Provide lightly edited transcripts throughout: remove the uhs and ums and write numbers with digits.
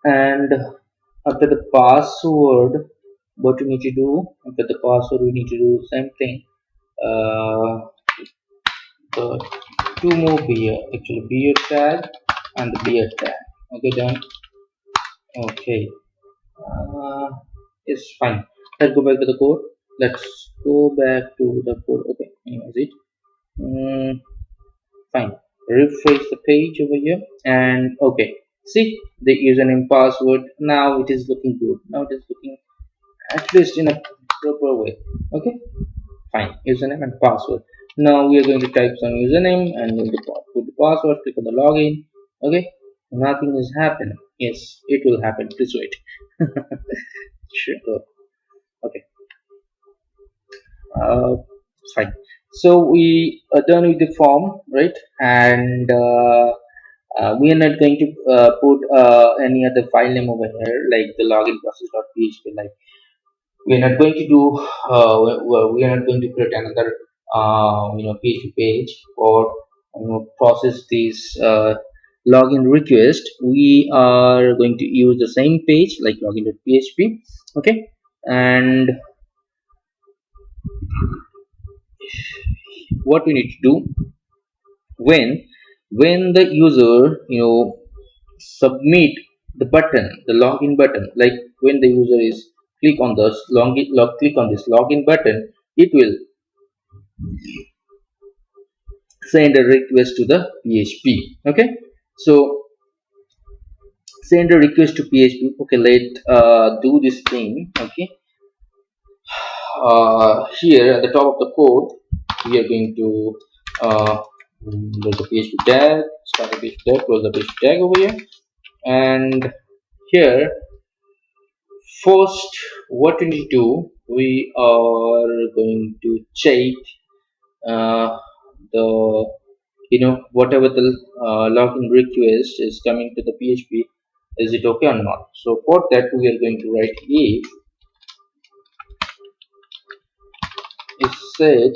And after the password, what we need to do after the password, we need to do the same thing. Uh, the two more beer, actually beer tag and the beer tag. Okay, done. Okay, it's fine. Let's go back to the code. Let's go back to the code. Okay, is it? Mm, fine. Refresh the page over here, and okay. See the username password. Now it is looking good. Now it is looking at least in a proper way. Okay, fine. Username and password. Now we are going to type some username and then put the password. Click on the login. Okay, nothing is happening. Yes, it will happen. Please wait. Sure. Okay. uh, Fine. So we are done with the form, right? And we are not going to put any other file name over here like the login process.php. Like we are not going to do we are not going to create another PHP page or process this login request. We are going to use the same page like login.php. Okay, and what we need to do when the user submit the button, the login button, like when the user is click on this login button, it will send a request to the php. Okay, so send a request to php. Okay, let do this thing. Okay, here at the top of the code we are going to there's a php tag, start a php tag, close the php tag over here. And here first what we need to do, we are going to check uh, the whatever the login request is coming to the php, is it okay or not. So for that we are going to write if set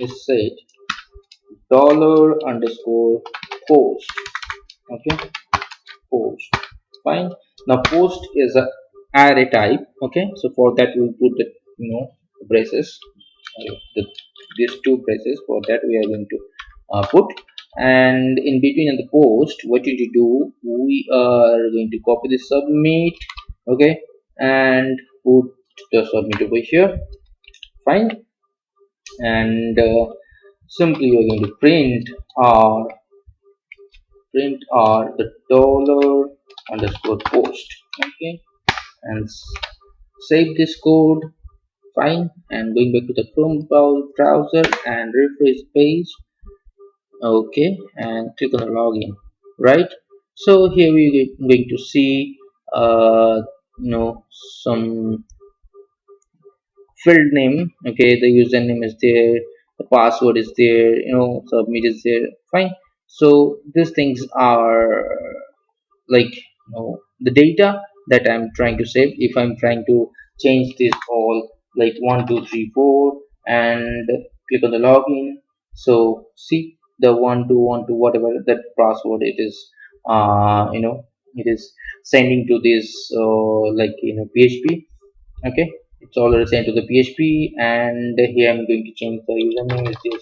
is set dollar underscore post. Okay, post. Fine. Now post is a array type. Okay, so for that we put the braces, the, these two braces. For that we are going to put, and in between the post what you need to do, we are going to copy the submit. Okay, and put the submit over here. Fine. And simply we're going to print r the dollar underscore post. Okay, and save this code. Fine. And going back to the chrome browser and refresh page. Okay, and click on the login, right? So here we are going to see you know some field name. Okay, the username is there, the password is there, submit is there. Fine. So these things are like the data that I'm trying to save. If I'm trying to change this all like 1234 and click on the login, so see the 1212 whatever that password it is, it is sending to this php. Okay, it's already sent to the php. And here I'm going to change the username is this.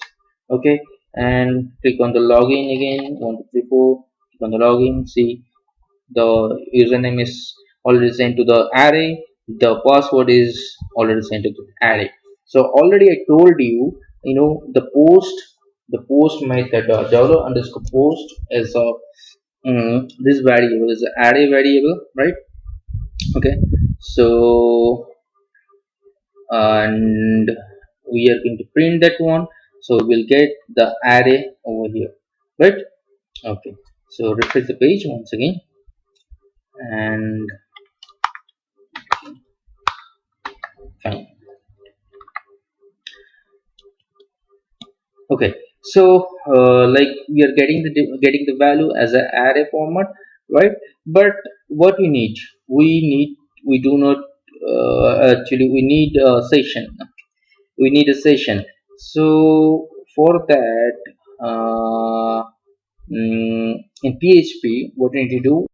Okay, and click on the login again, 1234. Click on the login. See, the username is already sent to the array, the password is already sent to the array. So already I told you, the post method dollar underscore post is a this variable is an array variable, right? Okay, so and we are going to print that one, so we'll get the array over here, right? Okay, so refresh the page once again. And fine. Okay, so like we are getting the value as an array format, right? But what we do not actually we need a session. We need a session. So for that, in php what we need to do,